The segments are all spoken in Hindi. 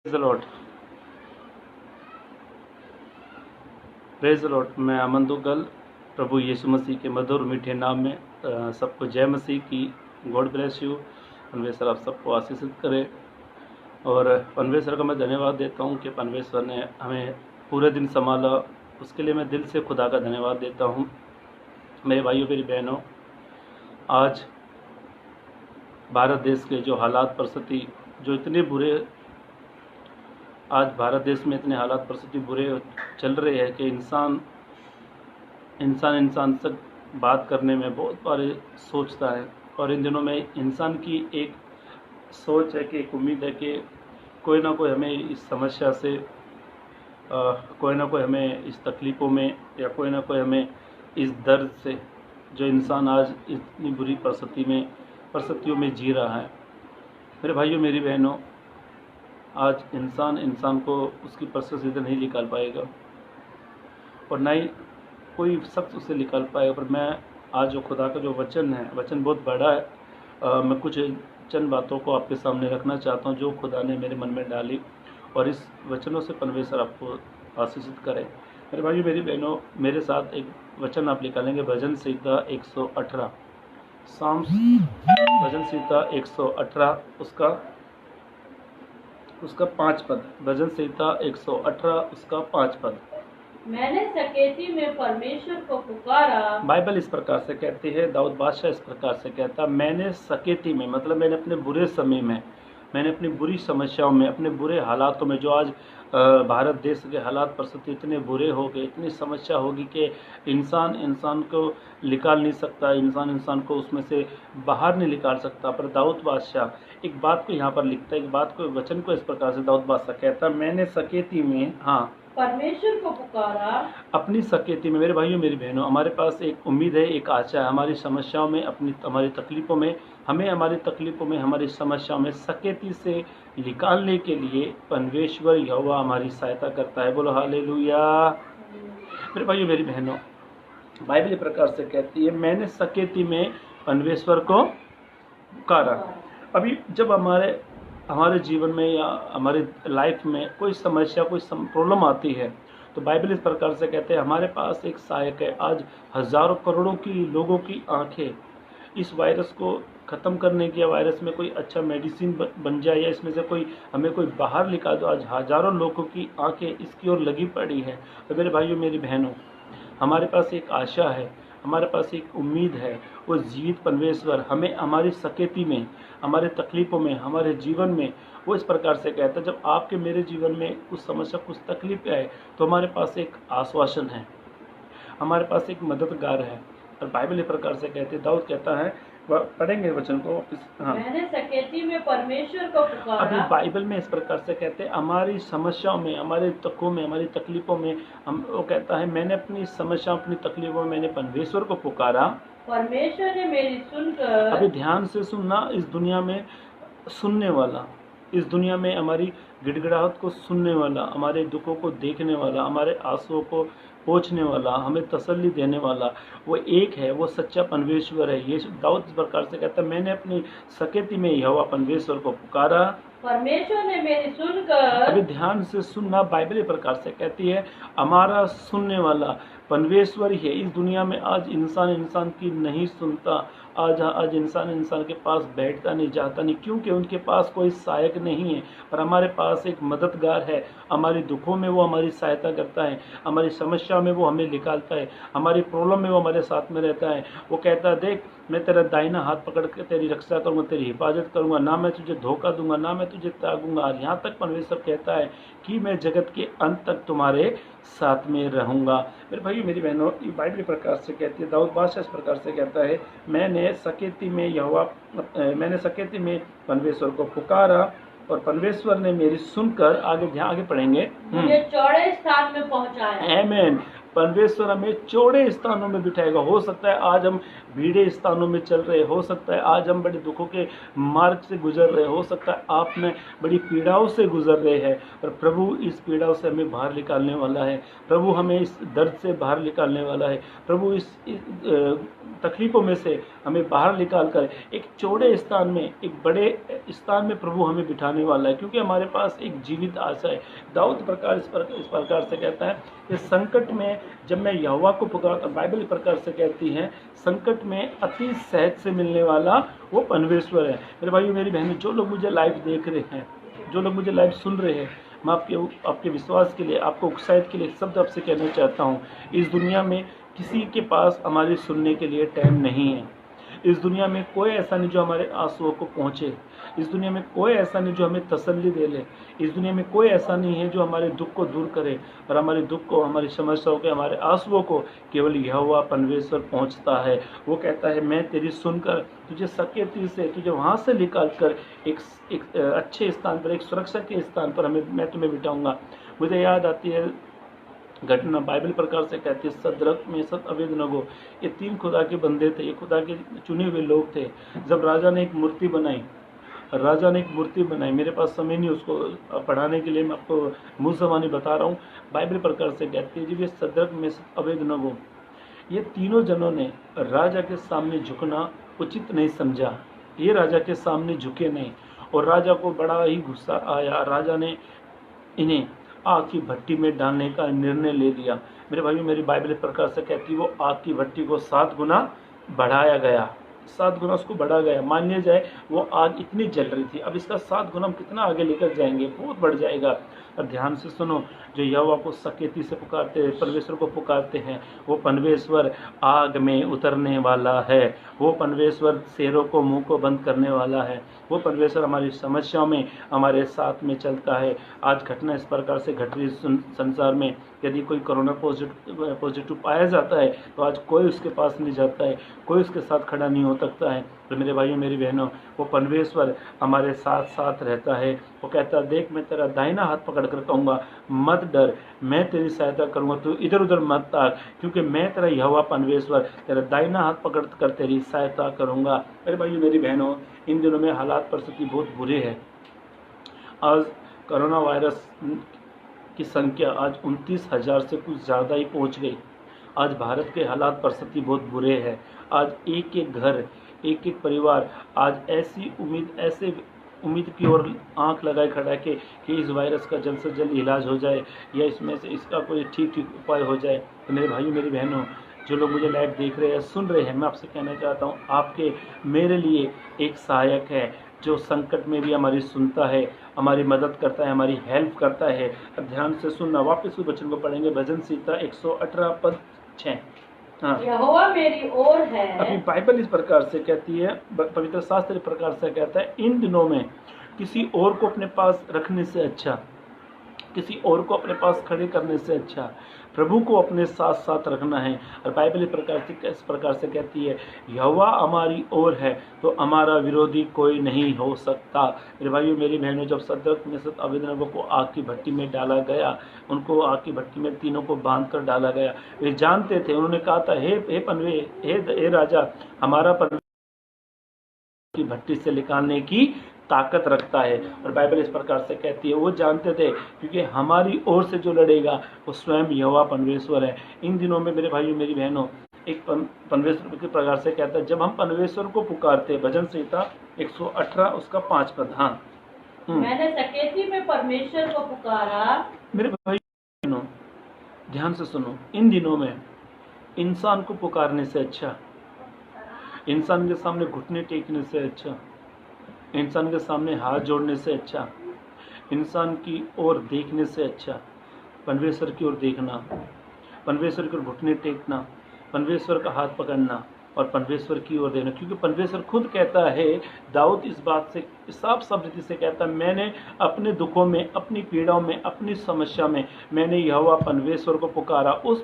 Praise the Lord. Praise the Lord. मैं अमन दुग्गल प्रभु यीशु मसीह के मधुर मीठे नाम में सबको जय मसीह की। God bless you. परमेश्वर आप सबको आशीषित करे। और परमेश्वर का मैं धन्यवाद देता हूँ कि परमेश्वर ने हमें पूरे दिन संभाला। उसके लिए मैं दिल से खुदा का धन्यवाद देता हूँ। मेरे भाइयों मेरी बहनों, आज भारत देश के जो हालात परिस्थिति जो इतने बुरे, आज भारत देश में इतने हालात परिस्थिति बुरे चल रहे हैं कि इंसान से बात करने में बहुत बार सोचता है। और इन दिनों में इंसान की एक सोच है कि एक उम्मीद है कि कोई ना कोई हमें इस समस्या से कोई ना कोई हमें इस तकलीफ़ों में या कोई ना कोई हमें इस दर्द से जो इंसान आज इतनी बुरी परिस्थितियों में जी रहा है। मेरे भाइयों मेरी बहनों, आज इंसान को उसकी परिस्थिति से नहीं निकाल पाएगा और ना ही कोई शख्स उसे निकाल पाएगा। पर मैं आज जो खुदा का जो वचन है, वचन बहुत बड़ा है। मैं कुछ चंद बातों को आपके सामने रखना चाहता हूँ जो खुदा ने मेरे मन में डाली, और इस वचनों से परमेश्वर आपको आशीषित करे। मेरे भाइयों मेरी बहनों, मेरे साथ एक वचन आप निकालेंगे भजन संहिता 118, साम्स भजन संहिता 118 उसका 5 पद। भजन संहिता 118 उसका 5 पद। मैंने सकेती में परमेश्वर को पुकारा। बाइबल इस प्रकार से कहती है, दाऊद बादशाह इस प्रकार से कहता, मैंने सकेती में, मतलब मैंने अपने बुरे समय में, मैंने अपनी बुरी समस्याओं में, अपने बुरे हालातों में, जो आज भारत देश के हालात परिस्थिति इतने बुरे हो गए, इतनी समस्या होगी कि इंसान को निकाल नहीं सकता, इंसान को उसमें से बाहर नहीं निकाल सकता। पर दाऊद बादशाह एक बात को यहाँ पर लिखता है, एक बात को, वचन को इस प्रकार से दाऊद बादशाह कहता, मैंने सकेती में, हाँ, परमेश्वर को पुकारा। अपनी सकेती में। मेरे भाइयों मेरी बहनों, हमारे पास एक उम्मीद है, एक आशा है। हमारी समस्याओं में, हमारी तकलीफ़ों में, हमारी समस्याओं में सकेती से निकालने के लिए परमेश्वर यहोवा हमारी सहायता करता है। बोलो हालेलुया। मेरे भाइयों मेरी बहनों, बाइबल इस प्रकार से कहती है, मैंने सकेती में परमेश्वर को पुकारा। अभी जब हमारे जीवन में या हमारी लाइफ में कोई समस्या, कोई प्रॉब्लम आती है, तो बाइबल इस प्रकार से कहते हैं, हमारे पास एक सहायक है। आज हजारों करोड़ों की लोगों की आंखें इस वायरस को ख़त्म करने की, या वायरस में कोई अच्छा मेडिसिन बन जाए, या इसमें से हमें कोई बाहर निकाल दो, आज हजारों लोगों की आंखें इसकी ओर लगी पड़ी है। तो मेरे भाइयों मेरी बहनों, हमारे पास एक आशा है, हमारे पास एक उम्मीद है। वो जीवित परमेश्वर हमें हमारी सकेती में, हमारे तकलीफ़ों में, हमारे जीवन में, वो इस प्रकार से कहता है, जब आपके मेरे जीवन में कुछ समस्या, कुछ तकलीफ आए, तो हमारे पास एक आश्वासन है, हमारे पास एक मददगार है। और बाइबल इस प्रकार से कहते हैं, दाऊद कहता है, पढ़ेंगे वचन को। हाँ, मैंने सकेती में परमेश्वर को पुकारा। अभी बाइबल में इस प्रकार से कहते हैं, हमारी समस्याओं में, हमारे दुखों में, हमारी तकलीफों में, वो कहता है, मैंने अपनी समस्या, अपनी तकलीफों में मैंने परमेश्वर को पुकारा, परमेश्वर ने मेरी सुनकर। अभी ध्यान से सुनना, इस दुनिया में सुनने वाला, इस दुनिया में हमारी गिड़गिड़ाहट को सुनने वाला, हमारे दुखों को देखने वाला, हमारे आंसुओं को पोंछने वाला, हमें तसल्ली देने वाला, वो एक है, वो सच्चा परमेश्वर है। ये दाऊद इस प्रकार से कहता है, मैंने अपनी सकेती में यहोवा परमेश्वर को पुकारा, परमेश्वर ने मेरी सुनकर। अभी ध्यान से सुनना, बाइबल इस प्रकार से कहती है, हमारा सुनने वाला परमेश्वर ही है। इस दुनिया में आज इंसान की नहीं सुनता, आज इंसान के पास बैठता नहीं, जाता नहीं, क्योंकि उनके पास कोई सहायक नहीं है। पर हमारे पास एक मददगार है। हमारी दुखों में वो हमारी सहायता करता है, हमारी समस्या में वो हमें निकालता है, हमारी प्रॉब्लम में वो हमारे साथ में रहता है। वो कहता है, देख, मैं तेरा दाहिना हाथ पकड़ के तेरी रक्षा करूँगा, तेरी हिफाजत करूँगा, ना मैं तुझे धोखा दूंगा, ना मैं तुझे त्यागूंगा। और यहाँ तक परमेश्वर कहता है कि मैं जगत के अंत तक तुम्हारे साथ में रहूँगा। मेरे भाई मेरी बहनों, ये बाइबल प्रकार से कहती है, दाऊद बादशाह इस प्रकार से कहता है, मैंने सकेती में परमेश्वर को पुकारा, और परमेश्वर ने मेरी सुनकर, आगे पढ़ेंगे, मुझे चौड़े स्थान में पहुंचाया। आमीन। परमेश्वर हमें चौड़े स्थानों में बिठाएगा। हो सकता है आज हम भीड़े स्थानों में चल रहे, हो सकता है आज हम बड़े दुखों के मार्ग से गुजर रहे, हो सकता है आप में बड़ी पीड़ाओं से गुजर रहे हैं, पर प्रभु इस पीड़ाओं से हमें बाहर निकालने वाला है। प्रभु हमें इस दर्द से बाहर निकालने वाला है। प्रभु इस तकलीफ़ों में से हमें बाहर निकाल कर एक चौड़े स्थान में, एक बड़े स्थान में प्रभु हमें बिठाने वाला है, क्योंकि हमारे पास एक जीवित आशा है। दाऊद इस प्रकार से कहता है कि संकट में जब मैं यहोवा को पुकारता, बाइबल इस प्रकार से कहती है, संकट में अति सहज से मिलने वाला वो परमेश्वर है। मेरे भाइयों मेरी बहनों, जो लोग मुझे लाइव देख रहे हैं, जो लोग मुझे लाइव सुन रहे हैं, मैं आपके विश्वास के लिए, आपको उत्साहित के लिए एक शब्द आपसे कहना चाहता हूँ। इस दुनिया में किसी के पास हमारी सुनने के लिए टाइम नहीं है। इस दुनिया में कोई ऐसा नहीं जो हमारे आंसुओं को पहुँचे। इस दुनिया में कोई ऐसा नहीं जो हमें तसल्ली दे ले। इस दुनिया में कोई ऐसा नहीं है जो हमारे दुख को दूर करे, और हमारे दुख को, हमारी समस्याओं के, हमारे आंसुओं को केवल यहोवा परमेश्वर पहुँचता है। वो कहता है, मैं तेरी सुनकर तुझे सकेती से, तुझे वहाँ से निकाल कर एक अच्छे स्थान पर, एक सुरक्षा के स्थान पर मैं तुम्हें बिठाऊंगा। मुझे याद आती है घटना, बाइबल प्रकार से कहती है, सद्रक, मेशक, अबेदनगो, ये 3 खुदा के बंदे थे, ये खुदा के चुने हुए लोग थे। जब राजा ने एक मूर्ति बनाई, मेरे पास समय नहीं उसको पढ़ाने के लिए, मैं आपको मुँह ज़बानी बता रहा हूँ। बाइबल प्रकार से कहती है, जब ये सद्रक, मेशक, अबेदनगो, ये तीनों जनों ने राजा के सामने झुकना उचित नहीं समझा। ये राजा के सामने झुके नहीं, और राजा को बड़ा ही गुस्सा आया। राजा ने इन्हें आग की भट्टी में डालने का निर्णय ले लिया। मेरे भाइयों, मेरी बाइबल प्रकार से कहती है, वो आग की भट्टी को 7 गुना बढ़ाया गया, 7 गुना उसको बढ़ा गया। मान लिया जाए वो आग इतनी जल रही थी, अब इसका 7 गुना हम कितना आगे लेकर जाएंगे, बहुत बढ़ जाएगा। और ध्यान से सुनो, जो यहोवा को सकेती से पुकारते हैं, परमेश्वर को पुकारते हैं, वो परमेश्वर आग में उतरने वाला है। वो परमेश्वर शेरों को मुंह को बंद करने वाला है। वो परमेश्वर हमारी समस्याओं में हमारे साथ में चलता है। आज घटना इस प्रकार से घट रही संसार में, यदि कोई कोरोना पॉजिटिव पाया जाता है तो आज कोई उसके पास नहीं जाता है, कोई उसके साथ खड़ा नहीं हो सकता है। तो मेरे भाइयों मेरी बहनों, वो परमेश्वर हमारे साथ साथ रहता है। वो कहता है, देख मैं तेरा दाहिना हाथ पकड़ कर कहूँगा, मत डर, मैं तेरी सहायता करूँगा, तू इधर उधर मत ताक, क्योंकि मैं तेरा यहोवा परमेश्वर तेरा दाहिना हाथ पकड़ कर तेरी सहायता करूँगा। मेरे भाइयों मेरी बहनों, इन दिनों में हालात परिस्थिति बहुत बुरे है। आज कोरोना वायरस की संख्या आज 29,000 से कुछ ज़्यादा ही पहुंच गई। आज भारत के हालात परिस्थिति बहुत बुरे हैं। आज एक एक घर, एक एक परिवार आज ऐसी उम्मीद की ओर आंख लगाए खड़ा है कि इस वायरस का जल्द से जल्द इलाज हो जाए, या इसमें से इसका कोई ठीक उपाय हो जाए। तो मेरे भाइयों मेरी बहनों, जो लोग मुझे लाइव देख रहे हैं, सुन रहे हैं, मैं आपसे कहना चाहता हूँ, आपके मेरे लिए एक सहायक है जो संकट में भी हमारी सुनता है, हमारी मदद करता है, हमारी हेल्प करता है। अब ध्यान से सुनना, वापस उस वचन को पढ़ेंगे, भजन संहिता 118 पद 6। हाँ, यहोवा मेरी ओर है। अभी बाइबल इस प्रकार से कहती है, पवित्र शास्त्र इस प्रकार से कहता है, इन दिनों में किसी और को अपने पास रखने से अच्छा, किसी और को अपने पास खड़े करने से अच्छा प्रभु को अपने साथ साथ रखना है। और बाइबल इस प्रकार से कहती है, यहोवा हमारी ओर है तो हमारा विरोधी कोई नहीं हो सकता। मेरे भाइयों मेरी बहनों, जब सद्रक, मेशक, अबेदनगो को आग की भट्टी में डाला गया, उनको आग की भट्टी में तीनों को बांध कर डाला गया, वे जानते थे, उन्होंने कहा था, हे राजा, हमारा परमेश्वर की भट्टी से निकालने की ताकत रखता है। और बाइबल इस प्रकार से कहती है, वो जानते थे क्योंकि हमारी ओर से जो लड़ेगा वो स्वयं यहोवा परमेश्वर है। इन दिनों में मेरे भाइयों मेरी बहनों, एक परमेश्वर के प्रकार से कहता है, जब हम परमेश्वर को पुकारते, भजन संहिता 118 उसका 5 पद। हाँ, मैंने सकेती में परमेश्वर को पुकारा। मेरे भाइयों बहनों, ध्यान से सुनो, इन दिनों में इंसान को पुकारने से अच्छा, इंसान के सामने घुटने टेकने से अच्छा, इंसान के सामने हाथ जोड़ने से अच्छा, इंसान की ओर देखने से अच्छा परमेश्वर की ओर देखना, परमेश्वर की ओर घुटने टेकना, परमेश्वर का हाथ पकड़ना और परमेश्वर की ओर देना। क्योंकि परमेश्वर खुद कहता है, दाऊद इस बात से साफ शब्द से कहता है, मैंने अपने दुखों में, अपनी पीड़ाओं में, अपनी समस्या में मैंने यहोवा परमेश्वर को पुकारा। उस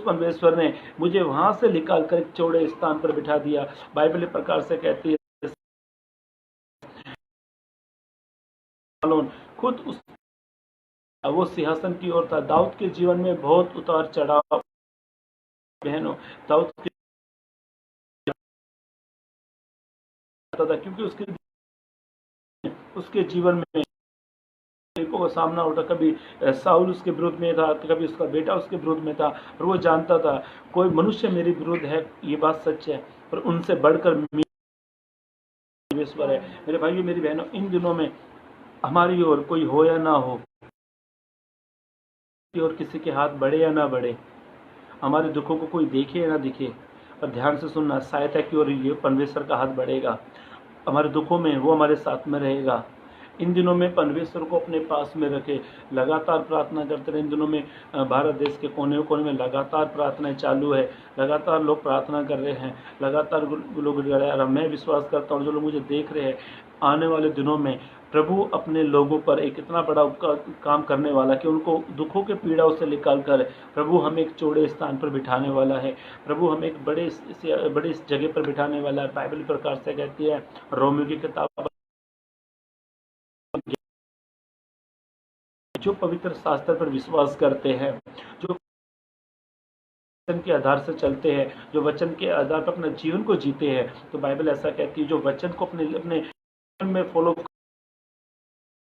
परमेश्वर ने मुझे वहाँ से निकाल कर एक चौड़े स्थान पर बिठा दिया। बाइबल प्रकार से कहती है, खुद उस वो सिंहासन की ओर था। दाऊद के जीवन में बहुत उतार चढ़ाव बहनों, दाऊद के था, क्योंकि उसके जीवन में का सामना उठा। कभी साउल उसके विरुद्ध में था, कभी उसका बेटा उसके विरुद्ध में था, और वो जानता था कोई मनुष्य मेरे विरुद्ध है, ये बात सच है, पर उनसे बढ़कर परमेश्वर है। मेरे भाइयों मेरी बहनों, इन दिनों में हमारी ओर कोई हो या ना हो, और किसी के हाथ बढ़े या ना बढ़े, हमारे दुखों को कोई देखे या ना दिखे, पर ध्यान से सुनना, सहायता की ओर ये परमेश्वर का हाथ बढ़ेगा। हमारे दुखों में वो हमारे साथ में रहेगा। इन दिनों में परमेश्वर को अपने पास में रखे, लगातार प्रार्थना करते रहे। इन दिनों में भारत देश के कोने कोने में लगातार प्रार्थनाएं चालू है, लगातार लोग प्रार्थना कर रहे हैं, लगातार लोग जुड़े हैं। मैं विश्वास करता हूँ जो लोग मुझे देख रहे हैं, आने वाले दिनों में प्रभु अपने लोगों पर एक इतना बड़ा काम करने वाला कि उनको दुखों के पीड़ाओं से निकाल कर प्रभु हमें एक चौड़े स्थान पर बिठाने वाला है। प्रभु हमें एक बड़े जगह पर बिठाने वाला है। बाइबल प्रकार से कहती है, रोमियो की किताब, जो पवित्र शास्त्र पर विश्वास करते हैं, जो वचन के आधार से चलते हैं, जो वचन के आधार पर अपने जीवन को जीते हैं, तो बाइबल ऐसा कहती है, जो वचन को अपने जीवन में फॉलो,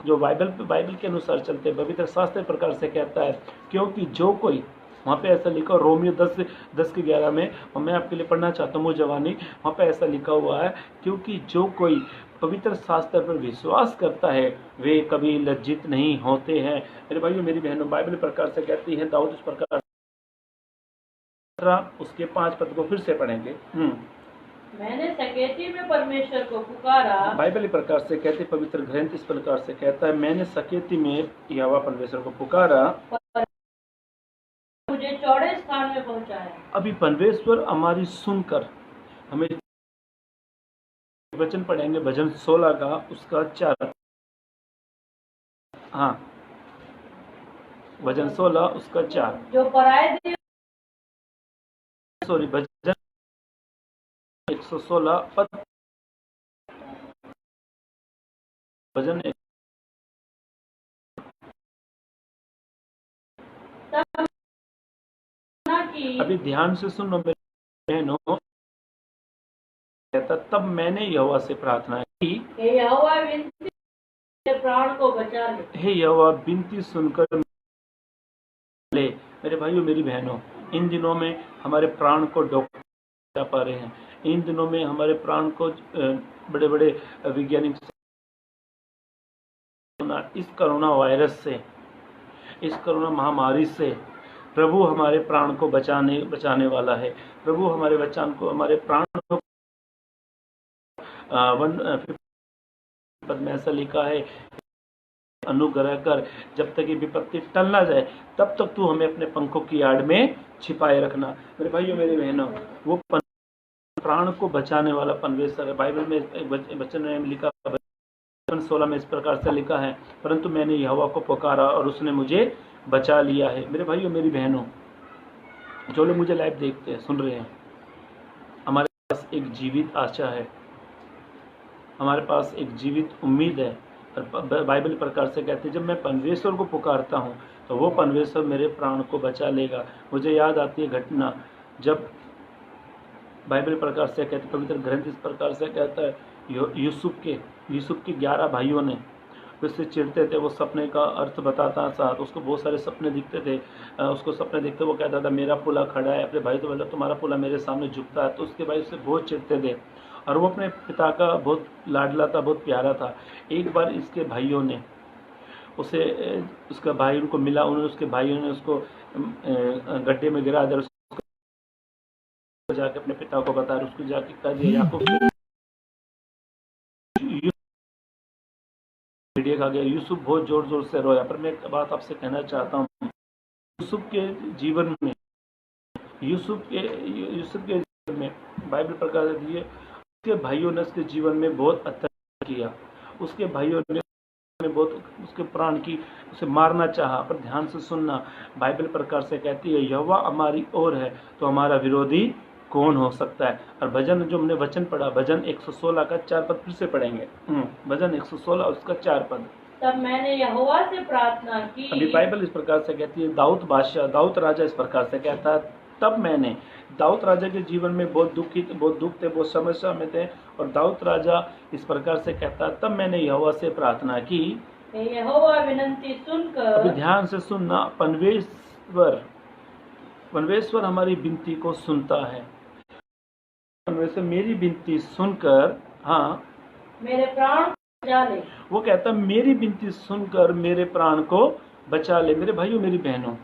जो बाइबल के अनुसार चलते हैं, पवित्र शास्त्र प्रकार से कहता है, क्योंकि जो कोई, वहाँ पे ऐसा लिखा, रोमियो 10:11 में, और मैं आपके लिए पढ़ना चाहता हूँ जवानी, वहाँ पे ऐसा लिखा हुआ है, क्योंकि जो कोई पवित्र शास्त्र पर विश्वास करता है वे कभी लज्जित नहीं होते हैं। मेरे भाइयों मेरी बहनों, बाइबल प्रकार से कहती है, दाऊद इस प्रकार, उसके 5 पद को फिर से पढ़ेंगे। मैंने सकेती में परमेश्वर को पुकारा। बाइबल प्रकार से कहते, पवित्र ग्रंथ इस प्रकार से कहता है, मैंने सकेती में यहोवा परमेश्वर को पुकारा, मुझे चौड़े स्थान में पहुंचाया। अभी परमेश्वर हमारी सुनकर हमें, वचन पढ़ेंगे भजन 16 का उसका 4, हाँ भजन 16 उसका 4, जो पराये सॉरी भजन 116 पद, भजन अभी ध्यान से सुनो मेरे बहनों, कहता, तब मैंने यहोवा से प्रार्थना की, हे यहोवा विनती, प्राण को बचा ले। हे यहोवा विनती सुनकर ले। मेरे भाइयों मेरी बहनों, इन दिनों में हमारे प्राण को डॉक्टर पा रहे हैं। इन दिनों में हमारे प्राण को बड़े बड़े वैज्ञानिक इस कोरोना वायरस से, इस कोरोना महामारी से प्रभु हमारे प्राण को बचाने वाला है। प्रभु हमारे प्राण को पद में ऐसा लिखा है, अनुग्रह कर, जब तक ये विपत्ति टल ना जाए तब तक तू हमें अपने पंखों की आड़ में छिपाए रखना। मेरे भाइयों मेरी बहनों, वो प्राण को बचाने वाला परमेश्वर है। बाइबल में एक वचन में लिखा, 16 में इस प्रकार से लिखा है, परंतु मैंने यहोवा को पुकारा और उसने मुझे बचा लिया है। मेरे भाइयों मेरी बहनों, जो लोग मुझे लाइव देखते हैं, सुन रहे हैं, हमारे पास एक जीवित आशा है, हमारे पास एक जीवित उम्मीद है। और बाइबल प्रकार से कहते हैं, जब मैं परमेश्वर को पुकारता हूँ तो वो परमेश्वर मेरे प्राण को बचा लेगा। मुझे याद आती है घटना, जब बाइबल प्रकार से कहते, पवित्र ग्रंथ इस प्रकार से कहता है, यूसुफ के 11 भाइयों ने उससे चिढ़ते थे। वो सपने का अर्थ बताता था, उसको बहुत सारे सपने दिखते थे। उसको सपने दिखते वो कहता था, मेरा पुला खड़ा है। अपने भाई तो बोला, तुम्हारा पुला मेरे सामने झुकता है। तो उसके भाई उससे बहुत चिढ़ते थे, और वो अपने पिता का बहुत लाडला था, बहुत प्यारा था। एक बार इसके भाइयों ने उसे, उसका भाई उनको मिला, उन्होंने, उसके भाइयों ने उसको गड्ढे में गिरा दिया। उसको जाके अपने पिता को बताया, उसको जाके कह दिया, याकूब खा गया। यूसुफ बहुत जोर जोर से रोया। पर मैं एक बात आपसे कहना चाहता हूँ, यूसुफ के जीवन में बाइबल प्रकार दिए, उसके भाइयों ने उसके जीवन में बहुत अत्याचार किया। उसके भाइयों ने बहुत उसके प्राण की, उसे मारना चाहा। पर ध्यान से सुनना, बाइबल प्रकार से कहती है, यहोवा हमारी ओर है तो हमारा विरोधी कौन हो सकता है। और भजन जो हमने वचन पढ़ा, भजन 116 का 4 पद फिर से पढ़ेंगे। भजन 116 उसका 4 पद, तब मैंने यहोवा से प्रार्थना की। अभी बाइबल इस प्रकार से कहती है, दाऊद बादशाह, दाऊद राजा इस प्रकार से कहता है, तब मैंने, दाऊद राजा के जीवन में बहुत दुख थे, बहुत समस्या में थे, और दाऊद राजा इस प्रकार से कहता है, तब मैंने यहोवा से प्रार्थना की। हे यहोवा, विनती सुनकर। अभी ध्यान से सुनना, परमेश्वर हमारी विनती को सुनता है। परमेश्वर मेरी विनती सुनकर, हाँ, मेरे प्राण को बचा ले। वो कहता है मेरी विनती सुनकर मेरे प्राण को बचा ले। मेरे भाइयों, मेरी बहनों,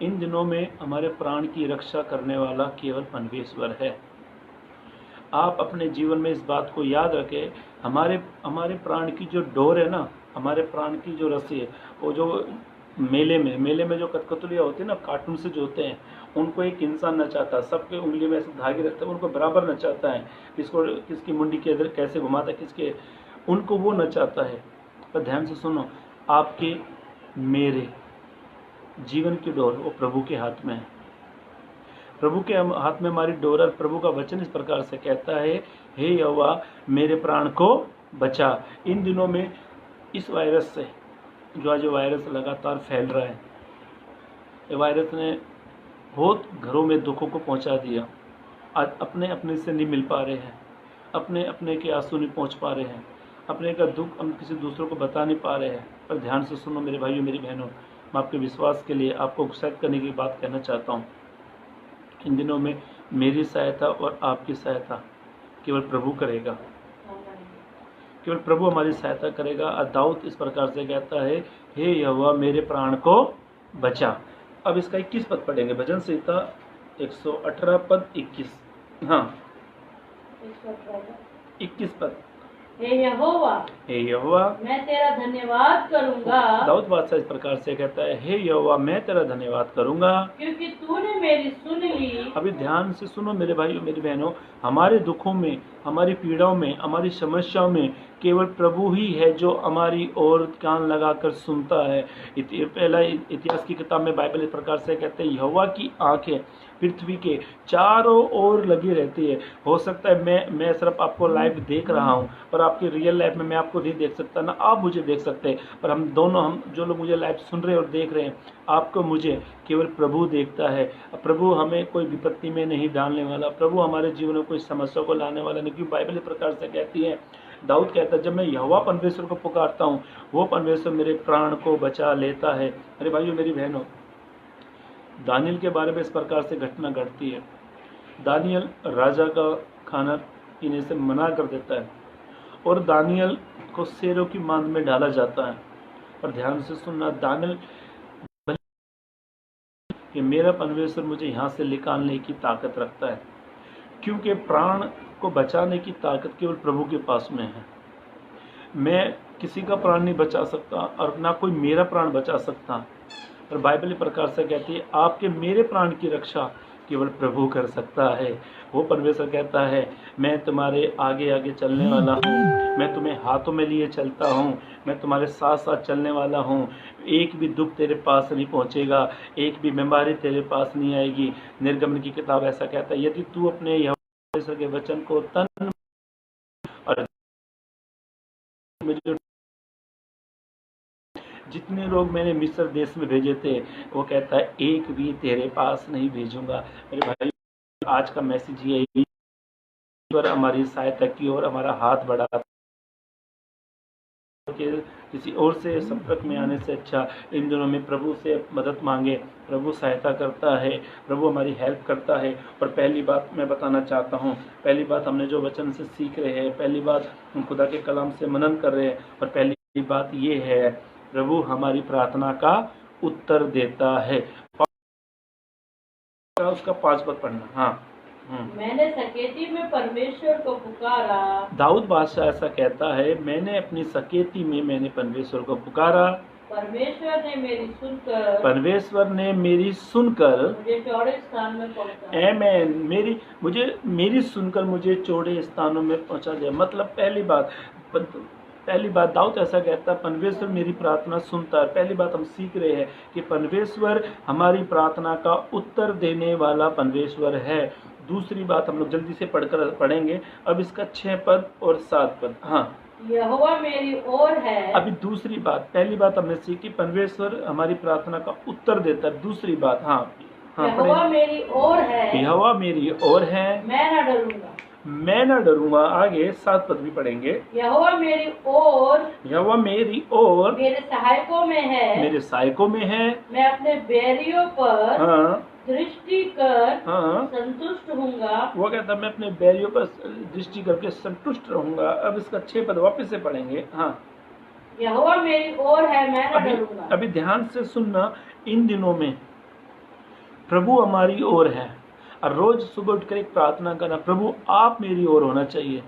इन दिनों में हमारे प्राण की रक्षा करने वाला केवल परमेश्वर है। आप अपने जीवन में इस बात को याद रखें, हमारे प्राण की जो डोर है ना, हमारे प्राण की जो रस्सी है, वो जो मेले में जो कठपुतलियाँ होती है ना, कार्टून से जो होते हैं, उनको एक इंसान नचाता, सबके उंगली में ऐसे धागे रखता है, उनको बराबर नचाता है, किसकी मुंडी के इधर कैसे घुमाता है, उनको वो नचाता है। पर ध्यान से सुनो, आपके मेरे जीवन की डोर वो प्रभु के हाथ में है। प्रभु के हाथ में हमारी डोर, और प्रभु का वचन इस प्रकार से कहता है, हे यहोवा मेरे प्राण को बचा। इन दिनों में इस वायरस से, जो आज वायरस लगातार फैल रहा है, ये वायरस ने बहुत घरों में दुखों को पहुंचा दिया। आज अपने से नहीं मिल पा रहे हैं, अपने के आंसू नहीं पहुंच पा रहे हैं, अपने का दुख हम किसी दूसरों को बता नहीं पा रहे हैं। पर ध्यान से सुनो मेरे भाइयों, मेरी बहनों, मैं आपके विश्वास के लिए आपको उत्साहित करने की बात कहना चाहता हूँ। इन दिनों में मेरी सहायता और आपकी सहायता केवल प्रभु करेगा, केवल प्रभु हमारी सहायता करेगा। और दाऊद इस प्रकार से कहता है, हे यहोवा मेरे प्राण को बचा। अब इसका 21 पद पढ़ेंगे, भजन संहिता 118 पद 21। हाँ, 21 पद। हे यहोवा, मैं तेरा धन्यवाद करूंगा। दाऊद बादशाह इस प्रकार से कहता है, हे यहोवा मैं तेरा धन्यवाद करूंगा, क्योंकि तूने मेरी सुन ली। अभी ध्यान से सुनो मेरे भाइयों, मेरी बहनों, हमारे दुखों में, हमारी पीड़ाओं में, हमारी समस्याओं में केवल प्रभु ही है जो हमारी ओर कान लगाकर सुनता है। पहला इतिहास की किताब में बाइबल इस प्रकार से कहते हैं, यहोवा की आंखें पृथ्वी के चारों ओर लगी रहती है। हो सकता है मैं सिर्फ आपको लाइव देख रहा हूँ, पर आपकी रियल लाइफ में मैं आपको नहीं देख सकता, ना आप मुझे देख सकते, पर हम जो लोग मुझे लाइव सुन रहे हैं और देख रहे हैं, आपको मुझे केवल प्रभु देखता है। प्रभु हमें कोई विपत्ति में नहीं डालने वाला, प्रभु हमारे जीवन में कोई समस्या को लाने वाला नहीं। क्योंकि बाइबल इस प्रकार से कहती है, दाऊद कहता है, जब मैं यहोवा परमेश्वर को पुकारता हूँ, वो परमेश्वर मेरे प्राण को बचा लेता है। मेरे भाइयों, मेरी बहनों, दानियल के बारे में इस प्रकार से घटना घटती है। दानियल राजा का खाना पीने से मना कर देता है और दानियल को शेरों की मांद में डाला जाता है। और ध्यान से सुनना, दानियल कि मेरा परमेश्वर मुझे यहाँ से निकालने की ताकत रखता है, क्योंकि प्राण को बचाने की ताकत केवल प्रभु के पास में है। मैं किसी का प्राण नहीं बचा सकता और ना कोई मेरा प्राण बचा सकता। और बाइबल इस प्रकार से कहती है, आपके मेरे प्राण की रक्षा केवल प्रभु कर सकता है। वो परमेश्वर कहता है, मैं तुम्हारे आगे आगे चलने वाला हूँ, मैं तुम्हें हाथों में लिए चलता हूँ, मैं तुम्हारे साथ साथ चलने वाला हूँ। एक भी दुख तेरे पास नहीं पहुँचेगा, एक भी बीमारी तेरे पास नहीं आएगी। निर्गमन की किताब ऐसा कहता है, यदि तू अपने यहोवा परमेश्वर के वचन को तन और जितने लोग मैंने मिस्र देश में भेजे थे, वो कहता है एक भी तेरे पास नहीं भेजूंगा। मेरे भाई, आज का मैसेज ये है, हमारी सहायता की और हमारा हाथ बढ़ा के किसी और से संपर्क में आने से अच्छा इन दिनों में प्रभु से मदद मांगे। प्रभु सहायता करता है, प्रभु हमारी हेल्प करता है। और पहली बात मैं बताना चाहता हूँ, पहली बात हमने जो वचन से सीख रहे हैं, पहली बात हम खुदा के कलाम से मनन कर रहे हैं, और पहली बात ये है, प्रभु हमारी प्रार्थना का उत्तर देता है। उसका 5 पद पढ़ना। हाँ, मैंने सकेती में परमेश्वर को पुकारा। दाऊद बादशाह ऐसा कहता है, मैंने अपनी सकेती में मैंने परमेश्वर को पुकारा, परमेश्वर ने मेरी सुनकर मुझे चौड़े स्थान में पहुंचा। आमीन। मेरी सुनकर मुझे चौड़े स्थानों में पहुंचा दिया। मतलब पहली बात दाऊद ऐसा कहता है, परमेश्वर मेरी प्रार्थना सुनता है। पहली बात हम सीख रहे हैं कि परमेश्वर हमारी प्रार्थना का उत्तर देने वाला परमेश्वर है। दूसरी बात हम लोग जल्दी से पढ़ेंगे अब इसका 6 पद और 7 पद। हाँ, यहोवा मेरी ओर है। अभी दूसरी बात, पहली बात हमने सीखी परमेश्वर हमारी प्रार्थना का उत्तर देता है। दूसरी बात, हाँ हाँ यहोवा पढ़िए। मेरी ओर है, यहोवा मेरी ओर है, मैं न डरूंगा। मैं न डरूंगा। आगे 7 पद भी पढ़ेंगे। यहोवा मेरी ओर, यहोवा मेरी ओर मेरे सहायकों में है। मेरे सहायकों में है। मैं अपने बैरियों पर हाँ दृष्टि कर हाँ, संतुष्ट हूँगा। वो कहता है मैं अपने बैरियों पर दृष्टि करके संतुष्ट रहूंगा। अब इसका 6 पद वापस से पढ़ेंगे। हाँ यहोवा मेरी ओर है, मैं न अभी डरूंगा। अभी ध्यान से सुनना। इन दिनों में प्रभु हमारी ओर है, और रोज सुबह उठकर एक प्रार्थना करना, प्रभु आप मेरी ओर होना चाहिए,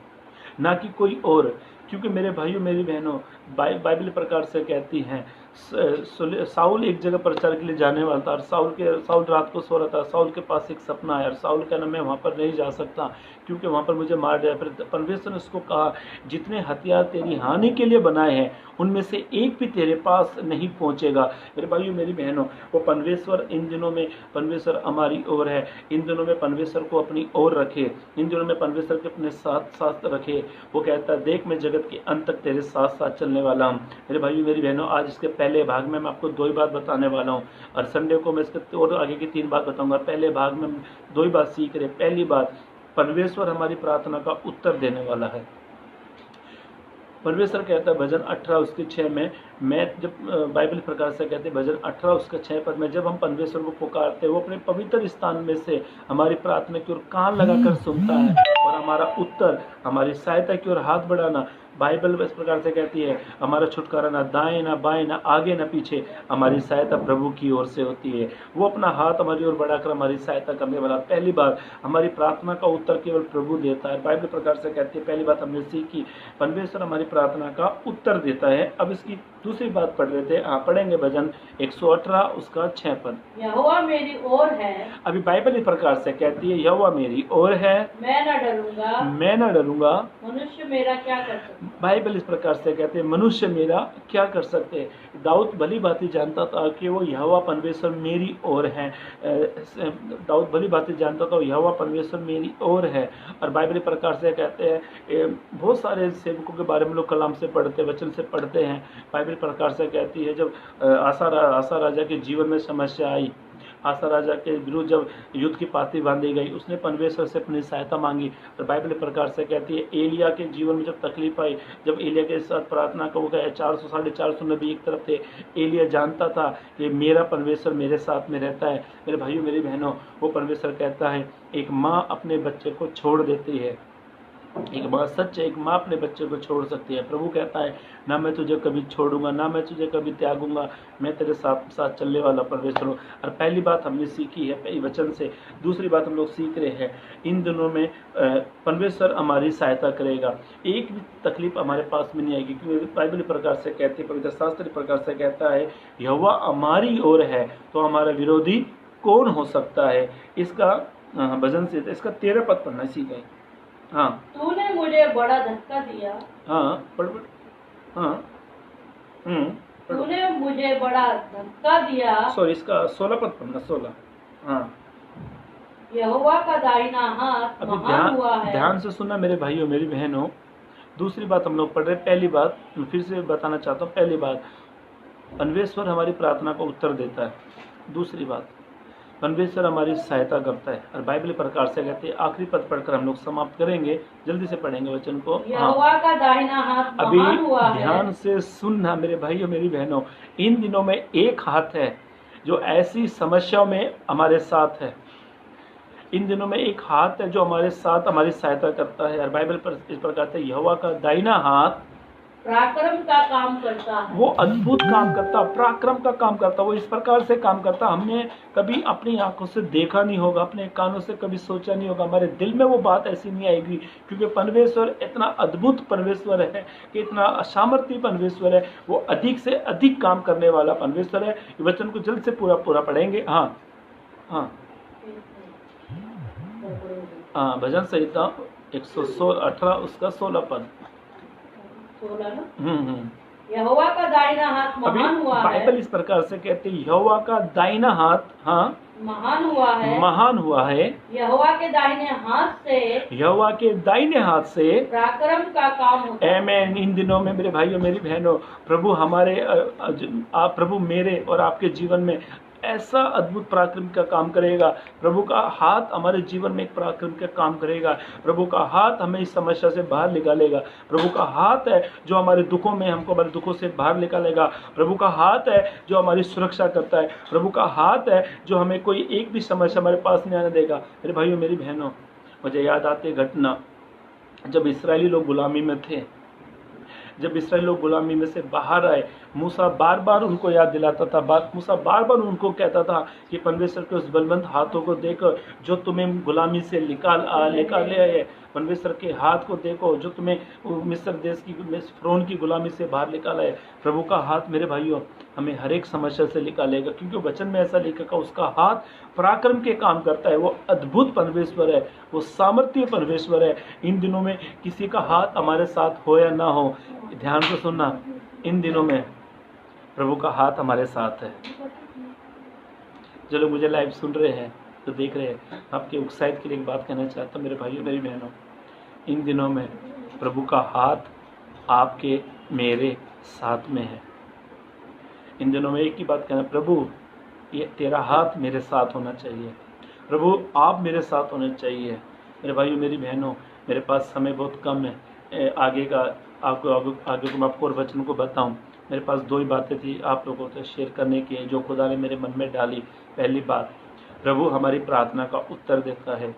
ना कि कोई और। क्योंकि मेरे भाइयों मेरी बहनों, बाइबल प्रकार से कहती हैं, साउल एक जगह प्रचार के लिए जाने वाला था, और साउल रात को सो रहा था। साउल के पास एक सपना आया, और साउल कहना मैं वहाँ पर नहीं जा सकता क्योंकि वहाँ पर मुझे मार दिया। फिर परमेश्वर ने उसको कहा जितने हथियार तेरी हानि के लिए बनाए हैं उनमें से एक भी तेरे पास नहीं पहुँचेगा। मेरे भाइयों मेरी बहनों, वो परमेश्वर इन दिनों में परमेश्वर हमारी ओर है। इन दिनों में परमेश्वर को अपनी ओर रखे, इन दिनों में परमेश्वर के अपने साथ साथ रखे। वो कहता है देख मैं जगत के अंत तक तेरे साथ साथ चलने वाला हूँ। मेरे भाइयों मेरी बहनों, आज इसके पहले भाग में मैं आपको 2 ही बात बताने वाला हूँ, और संडे को मैं इसके और आगे की 3 बात बताऊंगा। पहले भाग में 2 ही बात सीख रहे। पहली बात, परमेश्वर हमारी प्रार्थना का उत्तर देने वाला है। परमेश्वर कहता है भजन 18 उसके 6 में, मैं जब बाइबल प्रकार से कहते हैं भजन 18 उसके 6 पद में, जब हम परमेश्वर को पुकारते हैं वो अपने पवित्र स्थान में से हमारी प्रार्थना की ओर कान लगाकर सुनता है, और हमारा उत्तर, हमारी सहायता की ओर हाथ बढ़ाना। बाइबल इस प्रकार से कहती है हमारा छुटकारा ना दाएं ना बाएं ना आगे ना पीछे, हमारी सहायता प्रभु की ओर से होती है। वो अपना हाथ हमारी ओर बढ़ाकर हमारी सहायता करने वाला। पहली बात, हमारी प्रार्थना का उत्तर केवल प्रभु देता है। बाइबल प्रकार से कहती है, पहली बात हमने सीखी, परमेश्वर हमारी प्रार्थना का उत्तर देता है। अब इसकी दूसरी बात पढ़ रहे थे, पढ़ेंगे भजन 118 उसका 6 पद। यहोवा मेरी ओर है, अभी बाइबल इस प्रकार से कहती है यहोवा मेरी ओर है, मैं न डरूंगा। मैं न डरूंगा। मनुष्य मेरा क्या कर सकता। बाइबल इस प्रकार से कहते हैं मनुष्य मेरा क्या कर सकते हैं। दाऊद भली भांति जानता था कि वो यहोवा परमेश्वर मेरी ओर है। दाऊद भली भांति जानता था यहोवा परमेश्वर मेरी ओर है। और बाइबल प्रकार से कहते हैं, बहुत सारे सेवकों के बारे में लोग कलाम से पढ़ते, वचन से पढ़ते हैं। बाइबल प्रकार से कहती है जब आसा राजा के जीवन में समस्या आई, आसा राजा के विरुद्ध जब युद्ध की पाती बांधी गई, उसने परमेश्वर से अपनी सहायता मांगी। और बाइबल प्रकार से कहती है एलिया के जीवन में जब तकलीफ आई, जब एलिया के साथ प्रार्थना का वो गया, 400 साढ़े 400 नबी एक तरफ थे, एलिया जानता था कि मेरा परमेश्वर मेरे साथ में रहता है। मेरे भाइयों मेरी बहनों, वो परमेश्वर कहता है एक माँ अपने बच्चे को छोड़ देती है, एक बात सच है, एक माँ अपने बच्चे को छोड़ सकती है। प्रभु कहता है ना मैं तुझे कभी छोड़ूंगा, ना मैं तुझे कभी त्यागूंगा, मैं तेरे साथ साथ चलने वाला परमेश्वर हूँ। और पहली बात हमने सीखी है पहली वचन से। दूसरी बात हम लोग सीख रहे हैं, इन दिनों में परमेश्वर हमारी सहायता करेगा, एक भी तकलीफ हमारे पास में नहीं आएगी। क्योंकि बाइबल प्रकार से कहती है, पवित्र शास्त्र प्रकार से कहता है यहोवा हमारी ओर है तो हमारा विरोधी कौन हो सकता है। इसका भजन से इसका 13 पद पढ़ना सीखें। हाँ तूने मुझे बड़ा धक्का दिया। हाँ पढ़ हाँ तूने मुझे बड़ा धक्का दिया। सॉरी इसका 16 पद पढ़ना 16। हाँ यहोवा का दाहिना हाथ अभी महान हुआ है। ध्यान से सुनना मेरे भाइयों मेरी बहनों। दूसरी बात हम लोग पढ़ रहे, पहली बात मैं फिर से बताना चाहता हूँ। पहली बात, परमेश्वर हमारी प्रार्थना को उत्तर देता है। दूसरी बात, परमेश्वर हमारी सहायता करता है। और बाइबल प्रकार से कहते हैं, आखिरी पद पढ़कर हम लोग समाप्त करेंगे, जल्दी से पढ़ेंगे वचन को। यहोवा का दाहिना हाथ महान हुआ है। अभी ध्यान से सुनना मेरे भाइयों मेरी बहनों, इन दिनों में एक हाथ है जो ऐसी समस्याओं में हमारे साथ है। इन दिनों में एक हाथ है जो हमारे साथ हमारी सहायता करता है। और बाइबल पर इस प्रकार से यहोवा का दाहिना हाथ पराक्रम का काम करता है। वो अद्भुत काम करता, पराक्रम का काम करता, वो इस प्रकार से काम करता हमने कभी अपनी आंखों से देखा नहीं होगा, अपने कानों से कभी सोचा नहीं होगा, हमारे दिल में वो बात ऐसी नहीं आएगी। क्योंकि परमेश्वर इतना अद्भुत परमेश्वर है कि इतना असामर्थ्य परमेश्वर है, वो अधिक से अधिक काम करने वाला परमेश्वर है। वचन को जल्द से पूरा पूरा पढ़ेंगे। हाँ हाँ हाँ भजन संहिता 118 उसका 16 पद। 16 ना? यहोवा का दाहिना हाथ अभी महान हुआ बाइबल है, इस प्रकार से कहते हैं, यहोवा का दाहिना हाथ, हाँ, महान हुआ है। महान हुआ है। यहोवा के दाहिने हाथ से यहोवा के दाहिने हाथ से पराक्रम का काम होता है। आमेन। इन दिनों में मेरे भाइयों मेरी बहनों, प्रभु हमारे आप प्रभु मेरे और आपके जीवन में ऐसा अद्भुत पराक्रम का काम करेगा। प्रभु का हाथ हमारे जीवन में एक पराक्रम का काम करेगा। प्रभु का हाथ हमें इस समस्या से बाहर निकालेगा। प्रभु का हाथ है जो हमारे दुखों में हमको हमारे दुखों से बाहर निकालेगा। प्रभु का हाथ है जो हमारी सुरक्षा करता है। प्रभु का हाथ है जो हमें कोई एक भी समस्या हमारे पास नहीं आने देगा। मेरे भाइयों मेरी बहनों, मुझे याद आती घटना जब इस्राएली लोग गुलामी में थे। जब इस्राएल लोग गुलामी में से बाहर आए, मूसा बार बार उनको याद दिलाता था, मूसा बार बार उनको कहता था कि परमेश्वर के उस बलवंत हाथों को देखो जो तुम्हें गुलामी से लेकर ले आए। परमेश्वर के हाथ को देखो जो तुम्हें मिस्र देश की फ़िरौन की गुलामी से बाहर निकाला है। प्रभु का हाथ मेरे भाइयों हमें हर एक समस्या से निकालेगा, क्योंकि वचन में ऐसा लिखा उसका हाथ पराक्रम के काम करता है। वो अद्भुत परमेश्वर है, वो सामर्थ्य परमेश्वर है। इन दिनों में किसी का हाथ हमारे साथ हो या ना हो, ध्यान से सुनना, इन दिनों में प्रभु का हाथ हमारे साथ है। जो लोग मुझे लाइव सुन रहे हैं तो देख रहे हैं, आपके उत्साहित के लिए एक बात कहना चाहता हूँ मेरे भाइयों मेरी बहनों, इन दिनों में प्रभु का हाथ आपके मेरे साथ में है। इन दिनों में एक ही बात कहना, प्रभु ये तेरा हाथ मेरे साथ होना चाहिए। प्रभु आप मेरे साथ होने चाहिए। मेरे भाइयों मेरी बहनों, मेरे पास समय बहुत कम है, आगे को मैं आपको और वचन को बताऊं। मेरे पास दो ही बातें थी आप लोगों से शेयर करने की, जो खुदा ने मेरे मन में डाली। पहली बात, प्रभु हमारी प्रार्थना का उत्तर देता है।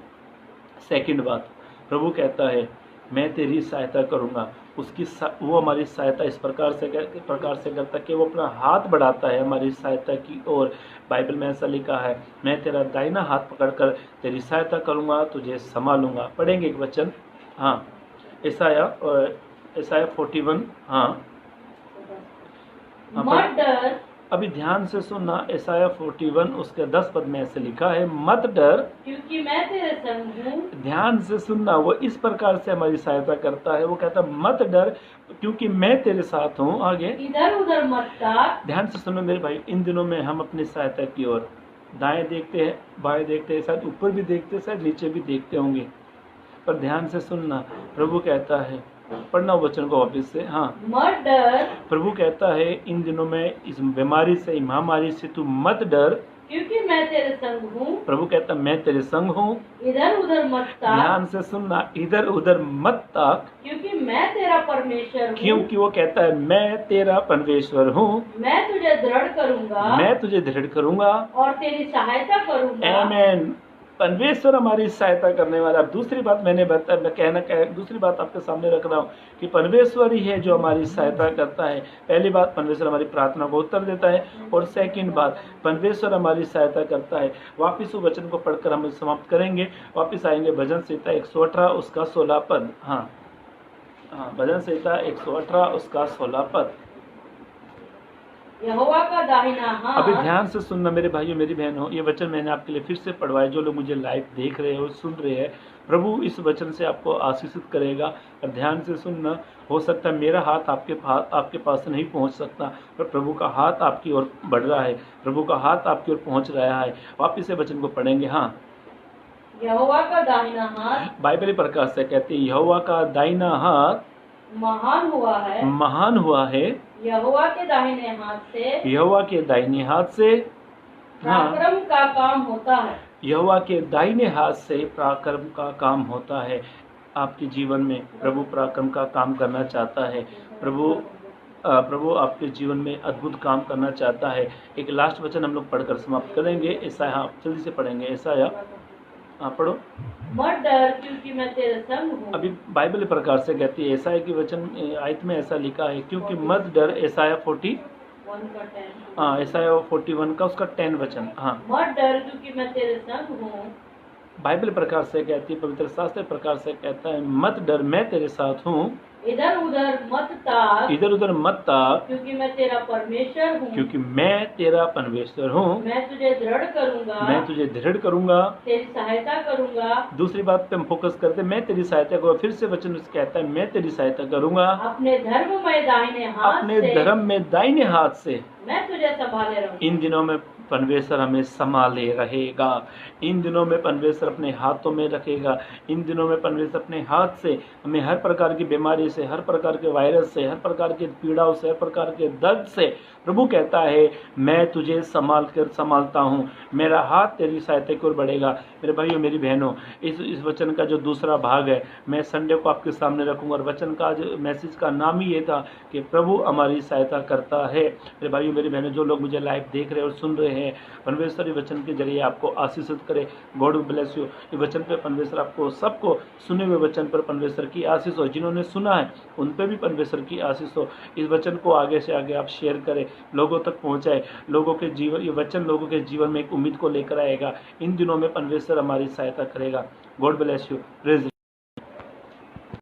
सेकंड बात, प्रभु कहता है मैं तेरी सहायता करूंगा। वो हमारी सहायता इस प्रकार से करता है कि वो अपना हाथ बढ़ाता है हमारी सहायता की ओर। बाइबल में ऐसा लिखा है, मैं तेरा दाहिना हाथ पकड़कर तेरी सहायता करूंगा, तुझे संभालूंगा। पढ़ेंगे एक वचन, हाँ, यशायाह 41, हाँ, मत डर, अभी ध्यान से सुनना। यशायाह 41 उसके 10 पद में ऐसे लिखा है, मत डर क्योंकि मैं तेरे संग हूँ। ध्यान से सुनना, वो इस प्रकार से हमारी सहायता करता है। वो कहता है मत डर क्योंकि मैं तेरे साथ हूँ। आगे, इधर उधर मत ताक। ध्यान से सुनो मेरे भाई, इन दिनों में हम अपनी सहायता की ओर दाएं देखते हैं, बाएं देखते हैं, शायद ऊपर भी देखते हैं, शायद नीचे भी देखते होंगे, पर ध्यान से सुनना। प्रभु कहता है, पढ़ना वचन को वापिस से, हाँ, मत डर, प्रभु कहता है इन दिनों में इस बीमारी से, महामारी से तू मत डर क्योंकि मैं तेरे संग हूँ। प्रभु कहता मैं तेरे संग हूँ। इधर उधर मत ताक, ध्यान से सुनना, इधर उधर मत ताक क्योंकि मैं तेरा परमेश्वर हूँ। क्योंकि वो कहता है मैं तेरा परमेश्वर हूँ। मैं तुझे दृढ़ करूंगा, मैं तुझे दृढ़ करूंगा और तेरी सहायता करूंगा। आमेन। परमेश्वर हमारी सहायता करने वाला। दूसरी बात दूसरी बात आपके सामने रख रहा हूँ कि परमेश्वर ही है जो हमारी सहायता करता है। पहली बात, परमेश्वर हमारी प्रार्थना को उत्तर देता है, और सेकंड बात, परमेश्वर हमारी सहायता करता है। वापिस उस वचन को पढ़कर हम समाप्त करेंगे। वापिस आएंगे भजन संहिता 118 उसका 16 पद, हाँ, भजन संहिता 118 उसका 16 पद। यहोवा का दाहिना हाथ, अभी ध्यान से सुनना मेरे भाइयों मेरी बहनों, ये वचन मैंने आपके लिए फिर से पढ़वाया। जो लोग मुझे लाइव देख रहे हो, सुन रहे हैं, प्रभु इस वचन से आपको आशीषित करेगा। और ध्यान से सुनना, हो सकता है मेरा हाथ आपके पास नहीं पहुंच सकता, पर प्रभु का हाथ आपकी ओर बढ़ रहा है, प्रभु का हाथ आपकी ओर पहुंच रहा है। वापिस से वचन को पढ़ेंगे, हाँ, यहोवा का दाहिना हाथ बाइबल प्रकाश से कहते हैं यहोवा का दाहिना हाथ महान हुआ है। महान हुआ है। यहोवा के दाहिने हाथ से यहोवा के दाहिने हाथ से, हाँ, पराक्रम का काम होता है। यहोवा के दाहिने हाथ से पराक्रम का काम होता है। आपके जीवन में प्रभु पराक्रम का काम करना चाहता है। प्रभु आपके जीवन में अद्भुत काम करना चाहता है। एक लास्ट वचन हम लोग पढ़कर समाप्त करेंगे। यशायाह, जल्दी से पढ़ेंगे यशायाह, हाँ, पढ़ो। मत डर क्योंकि मैं तेरे संग हूँ। अभी बाइबल प्रकार से कहती है, यशायाह की वचन आयत में ऐसा लिखा है, क्योंकि मत डर। यशायाह 41 हाँ, यशायाह 41 का उसका 10 वचन, हाँ, मत डर क्योंकि मैं तेरे संग हूँ। बाइबल प्रकार से कहती है, पवित्र शास्त्र प्रकार से कहता है, मत डर मैं तेरे साथ हूँ। इधर उधर मत ताक, इधर उधर मत ताक, क्योंकि मैं तेरा परमेश्वर हूँ। क्योंकि मैं तेरा परमेश्वर हूँ। मैं तुझे दृढ़ करूंगा, मैं तुझे दृढ़ करूंगा। तेरी सहायता करूंगा। दूसरी बात पे हम फोकस करते हैं, मैं तेरी सहायता करूंगा। फिर से वचन उससे कहता है मैं तेरी सहायता करूंगा। अपने धर्म में दाहिने हाथ अपने से धर्म में दाहिने हाथ से मैं तुझे संभाले रहूंगा। इन दिनों में परमेश्वर हमें संभाले रहेगा। इन दिनों में परमेश्वर अपने हाथों में रखेगा। इन दिनों में परमेश्वर अपने हाथ से हमें हर प्रकार की बीमारी से, हर प्रकार के वायरस से, हर प्रकार के पीड़ाओं से, हर प्रकार के दर्द से प्रभु कहता है मैं तुझे संभालता हूँ। मेरा हाथ तेरी सहायता की ओर बढ़ेगा। मेरे भाइयों मेरी बहनों, इस वचन का जो दूसरा भाग है मैं संडे को आपके सामने रखूंगा। और वचन का जो मैसेज का नाम ही ये था कि प्रभु हमारी सहायता करता है। मेरे भाइयों मेरी बहनों, जो लोग मुझे लाइव देख रहे हैं और सुन रहे हैं, परमेश्वर ये वचन के जरिए आपको आशीषित करे। God bless you. ये वचन पे परमेश्वर आपको सबको सुने हुए वचन पर परमेश्वर की आशीष हो। जिन्होंने सुना है उन पे भी परमेश्वर की आशीष हो। इस वचन को आगे से आगे आप शेयर करें, लोगों तक पहुंचाए। लोगों के जीवन, ये वचन लोगों के जीवन में एक उम्मीद को लेकर आएगा। इन दिनों में परमेश्वर हमारी सहायता करेगा। God bless you. प्रेज